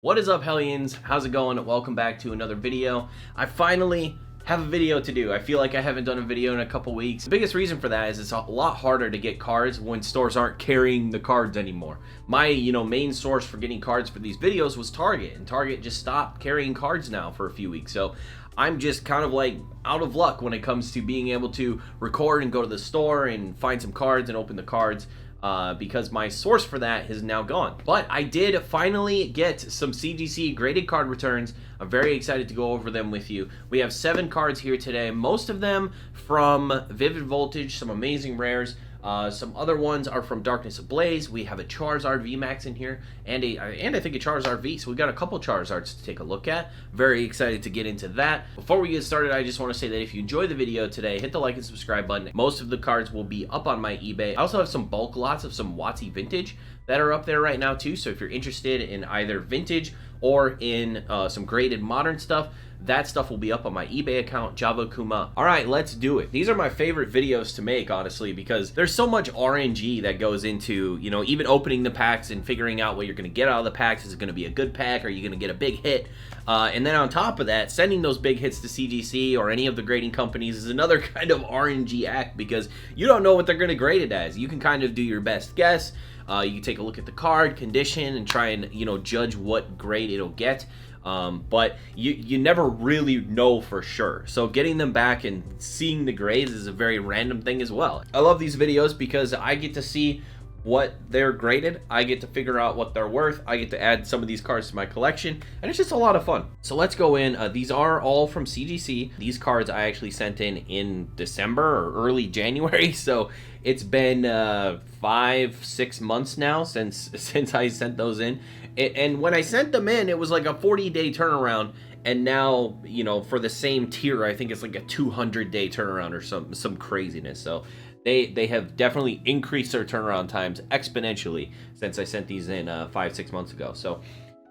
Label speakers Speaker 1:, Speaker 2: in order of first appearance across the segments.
Speaker 1: What is up, Hellions? How's it going? Welcome back to another video. I finally have a video to do. I feel like I haven't done a video in a couple weeks. The biggest reason for that is it's a lot harder to get cards when stores aren't carrying the cards anymore. My, main source for getting cards for these videos was Target, and Target just stopped carrying cards now for a few weeks. So I'm just kind of like out of luck when it comes to being able to record and go to the store and find some cards and open the cards. Because my source for that is now gone. But I did finally get some CGC graded card returns. I'm very excited to go over them with you. We have 7 cards here today, most of them from Vivid Voltage, some amazing rares. Some other ones are from Darkness Ablaze. We have a Charizard VMAX in here, and I think a Charizard V. So we got a couple Charizards to take a look at. Very excited to get into that. Before we get started, I just want to say that if you enjoyed the video today, hit the like and subscribe button. Most of the cards will be up on my eBay. I also have some bulk lots of some WotC Vintage that are up there right now too. So if you're interested in either vintage or in some graded modern stuff, that stuff will be up on my eBay account, JavaAkuma. All right, let's do it. These are my favorite videos to make, honestly, because there's so much RNG that goes into, even opening the packs and figuring out what you're going to get out of the packs. Is it going to be a good pack? Are you going to get a big hit? And then on top of that, sending those big hits to CGC or any of the grading companies is another kind of RNG act, because you don't know what they're going to grade it as. You can kind of do your best guess. You can take a look at the card condition and try and judge what grade it'll get. But you never really know for sure. So getting them back and seeing the grades is a very random thing as well. I love these videos because I get to see what they're graded. I get to figure out what they're worth. I get to add some of these cards to my collection, and it's just a lot of fun. So let's go in. These are all from CGC. These cards I actually sent in December or early January. So it's been 5-6 months now since I sent those in. And when I sent them in, it was like a 40-day turnaround. And now, for the same tier, I think it's like a 200-day turnaround or some craziness. So they have definitely increased their turnaround times exponentially since I sent these in 5-6 months ago. So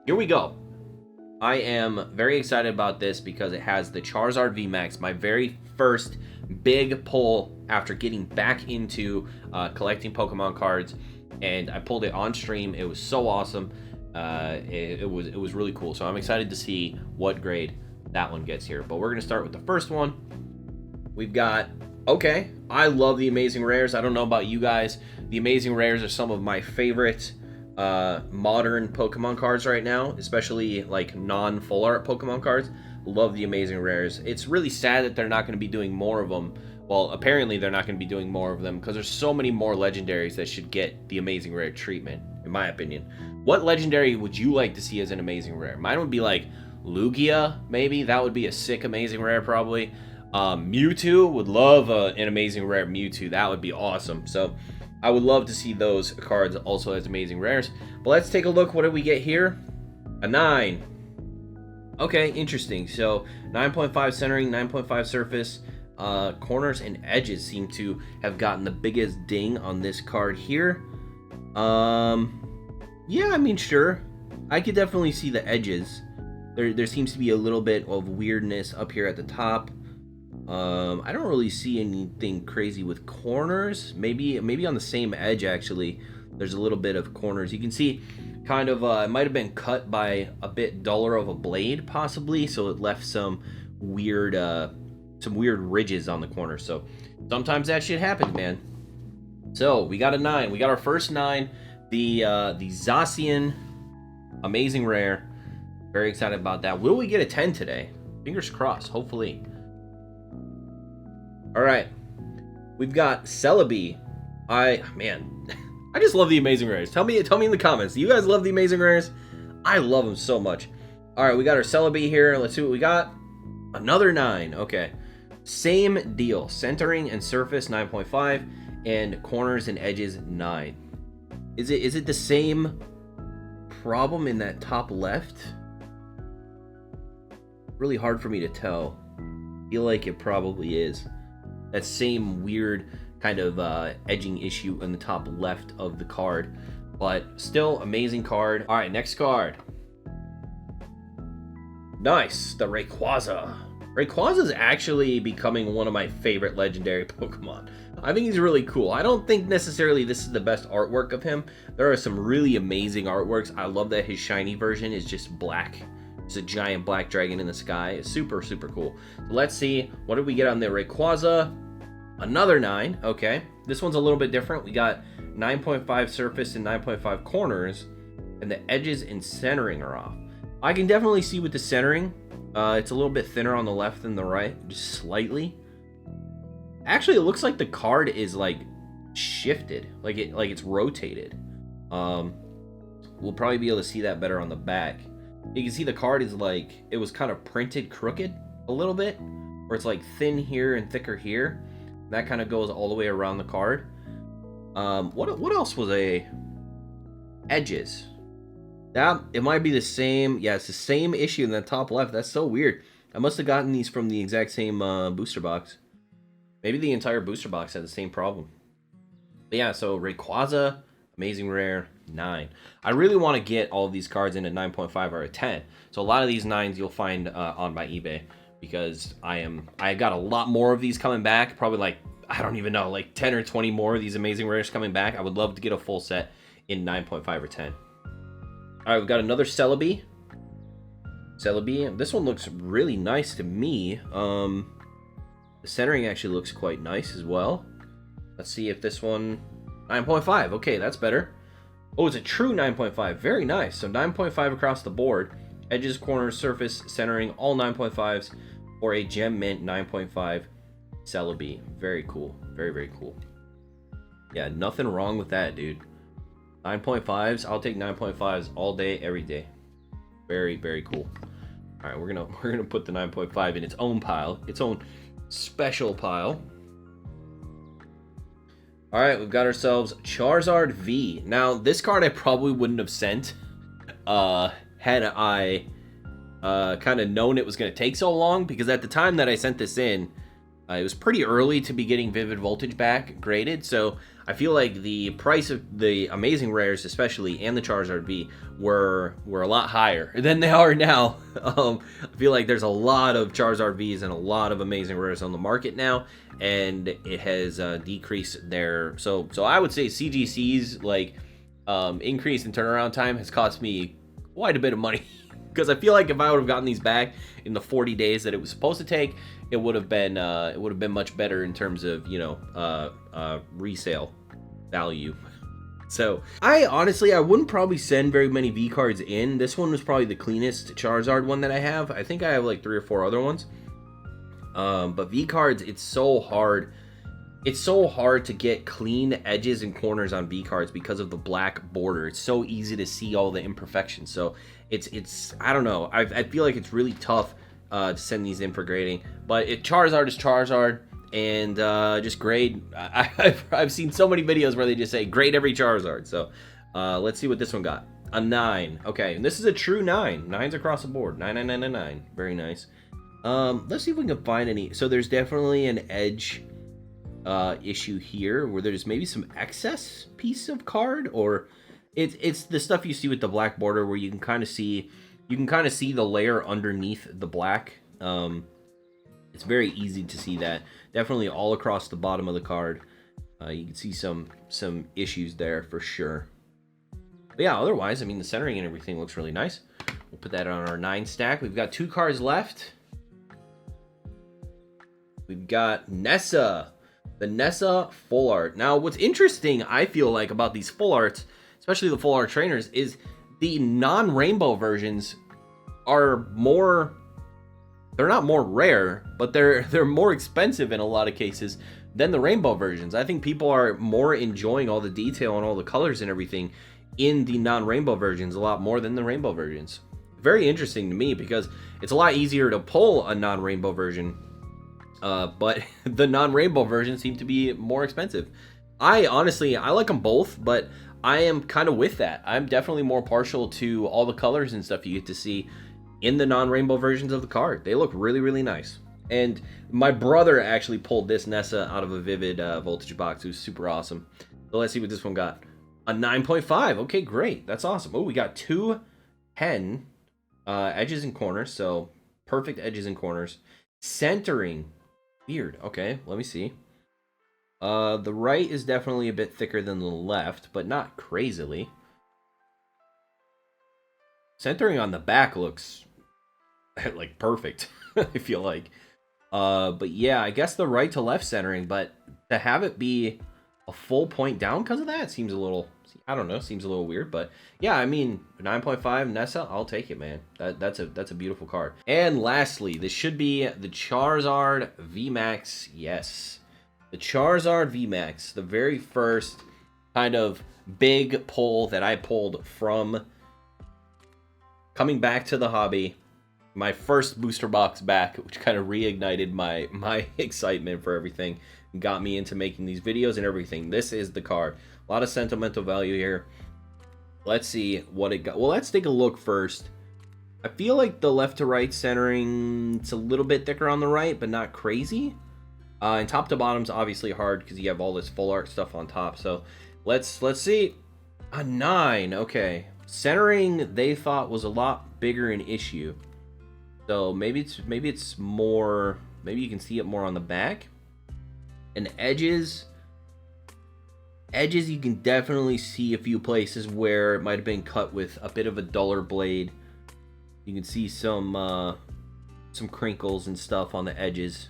Speaker 1: here we go. I am very excited about this because it has the Charizard VMAX, my very first big pull after getting back into collecting Pokemon cards, and I pulled it on stream. It was so awesome. It was really cool. So I'm excited to see what grade that one gets here. But we're gonna start with the first one. We've got, okay, I love the Amazing Rares. I don't know about you guys. The Amazing Rares are some of my favorite modern Pokemon cards right now, especially like non-full art Pokemon cards. Love the Amazing Rares. It's really sad that they're not going to be doing more of them. Well, apparently they're not going to be doing more of them because there's so many more legendaries that should get the Amazing Rare treatment, in my opinion. What legendary would you like to see as an Amazing Rare? Mine would be like Lugia, maybe. That would be a sick Amazing Rare, probably. Mewtwo, would love an Amazing Rare Mewtwo. That would be awesome. So I would love to see those cards also as Amazing Rares. But let's take a look. What did we get here? A 9. Okay, interesting. So 9.5 centering, 9.5 surface. Corners and edges seem to have gotten the biggest ding on this card here. Yeah, I mean, sure. I could definitely see the edges. There seems to be a little bit of weirdness up here at the top. I don't really see anything crazy with corners. Maybe on the same edge, actually, there's a little bit of corners. You can see kind of, it might have been cut by a bit duller of a blade, possibly, so it left some weird ridges on the corner. So sometimes that shit happens, man. So we got a 9. We got our first 9. The Zacian Amazing Rare. Very excited about that. Will we get a 10 today? Fingers crossed, hopefully. All right, we've got Celebi. I just love the Amazing Rares. Tell me in the comments. Do you guys love the Amazing Rares? I love them so much. All right, we got our Celebi here. Let's see what we got. Another 9. Okay, same deal. Centering and surface 9.5, and corners and edges 9. Is it the same problem in that top left? Really hard for me to tell. Feel like it probably is. That same weird kind of edging issue in the top left of the card, but still amazing card. All right, next card. Nice, the Rayquaza. Rayquaza is actually becoming one of my favorite legendary Pokemon. I think he's really cool. I don't think necessarily this is the best artwork of him. There are some really amazing artworks. I love that his shiny version is just black. It's a giant black dragon in the sky. It's super, super cool. So let's see. What did we get on the Rayquaza? Another 9. Okay. This one's a little bit different. We got 9.5 surface and 9.5 corners. And the edges and centering are off. I can definitely see with the centering. It's a little bit thinner on the left than the right. Just slightly. Actually, it looks like the card is like shifted. Like it's rotated. We'll probably be able to see that better on the back. You can see the card is like, it was kind of printed crooked a little bit, where it's like thin here and thicker here. That kind of goes all the way around the card. What else was edges? That it might be the same. Yeah, it's the same issue in the top left. That's so weird. I must have gotten these from the exact same booster box. Maybe the entire booster box had the same problem. But yeah, so Rayquaza, amazing rare, 9. I really want to get all of these cards in a 9.5 or a 10. So a lot of these 9s you'll find on my eBay, because I got a lot more of these coming back. Probably like, I don't even know, like 10 or 20 more of these amazing rares coming back. I would love to get a full set in 9.5 or 10. All right, we've got another Celebi. This one looks really nice to me. The centering actually looks quite nice as well. Let's see if this one... 9.5. Okay, that's better. Oh, it's a true 9.5. Very nice. So 9.5 across the board. Edges, corners, surface, centering, all 9.5s. Or a Gem Mint 9.5 Celebi. Very cool. Very, very cool. Yeah, nothing wrong with that, dude. 9.5s. I'll take 9.5s all day, every day. Very, very cool. All right, we're gonna put the 9.5 in its own pile, its own special pile. All right, we've got ourselves Charizard V. Now, this card I probably wouldn't have sent had I kind of known it was going to take so long, because at the time that I sent this in, it was pretty early to be getting Vivid Voltage back graded, so I feel like the price of the amazing rares, especially, and the Charizard V were a lot higher than they are now. I feel like there's a lot of Charizard Vs and a lot of amazing rares on the market now, and it has decreased their... So I would say CGC's like increase in turnaround time has cost me quite a bit of money. Because I feel like if I would have gotten these back in the 40 days that it was supposed to take, it would have been much better in terms of, you know, resale value. So I wouldn't probably send very many V cards in. This one was probably the cleanest Charizard one that I have. I think I have like 3 or 4 other ones. But V cards, it's so hard. It's so hard to get clean edges and corners on V cards because of the black border. It's so easy to see all the imperfections. So it's I don't know. I feel like it's really tough to send these in for grading. But Charizard is Charizard, and just grade. I've seen so many videos where they just say grade every Charizard. So let's see what this one got. A 9. Okay, and this is a true 9. 9s across the board. 9, 9, 9, 9, 9. Very nice. Let's see if we can find any. So there's definitely an edge issue here where there's maybe some excess piece of card, or it's the stuff you see with the black border where you can kind of see the layer underneath the black. It's very easy to see that. Definitely all across the bottom of the card. You can see some issues there for sure. But yeah, otherwise, I mean, the centering and everything looks really nice. We'll put that on our 9 stack. We've got 2 cards left. We've got Nessa. The Nessa full art. Now, what's interesting, I feel like, about these full arts, especially the full art trainers, is the non-rainbow versions are more... They're not more rare, but they're more expensive in a lot of cases than the rainbow versions. I think people are more enjoying all the detail and all the colors and everything in the non-rainbow versions a lot more than the rainbow versions. Very interesting to me, because it's a lot easier to pull a non-rainbow version, but the non-rainbow versions seem to be more expensive. I like them both, but I am kind of with that. I'm definitely more partial to all the colors and stuff you get to see in the non-rainbow versions of the card. They look really, really nice. And my brother actually pulled this Nessa out of a Vivid Voltage box. It was super awesome. So let's see what this one got. A 9.5. Okay, great. That's awesome. Oh, we got 2 10 edges and corners. So perfect edges and corners. Centering. Weird. Okay, let me see. The right is definitely a bit thicker than the left, but not crazily. Centering on the back looks like perfect, I feel like. But yeah, I guess the right to left centering, but to have it be a full point down because of that seems a little, I don't know, seems a little weird. But yeah, I mean, 9.5 Nessa, I'll take it, man. That's a beautiful card. And lastly, this should be the Charizard VMAX. Yes, the Charizard VMAX, the very first kind of big pull that I pulled from coming back to the hobby. My first booster box back, which kind of reignited my excitement for everything, got me into making these videos and everything. This is the card. A lot of sentimental value here. Let's see what it got. Well, let's take a look first. I feel like the left to right centering, it's a little bit thicker on the right, but not crazy. And top to bottom's obviously hard because you have all this full art stuff on top. So let's see. A 9. Okay. Centering they thought was a lot bigger an issue. So maybe it's more, maybe you can see it more on the back. And edges you can definitely see a few places where it might have been cut with a bit of a duller blade. You can see some crinkles and stuff on the edges.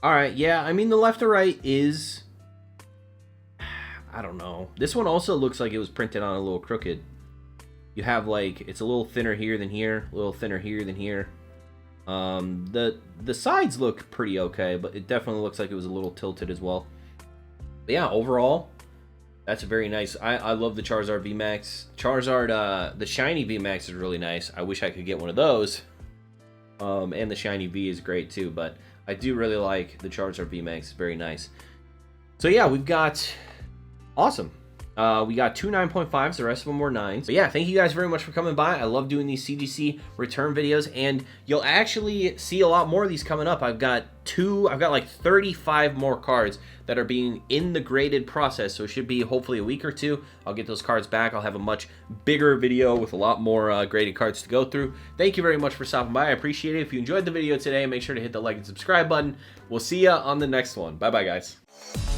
Speaker 1: All right, yeah, I mean the left to right is, I don't know. This one also looks like it was printed on a little crooked. You have like, it's a little thinner here than here, a little thinner here than here. The sides look pretty okay, but it definitely looks like it was a little tilted as well. But yeah, overall, that's very nice. I love the Charizard VMAX. Charizard, the shiny VMAX is really nice. I wish I could get one of those. And the shiny V is great too, but I do really like the Charizard VMAX. It's very nice. So yeah, we've got, awesome. We got 2 9.5s, the rest of them were 9s. But yeah, thank you guys very much for coming by. I love doing these CGC return videos, and you'll actually see a lot more of these coming up. I've got like 35 more cards that are being in the graded process, so it should be hopefully a week or two. I'll get those cards back. I'll have a much bigger video with a lot more graded cards to go through. Thank you very much for stopping by. I appreciate it. If you enjoyed the video today, make sure to hit the like and subscribe button. We'll see ya on the next one. Bye-bye, guys.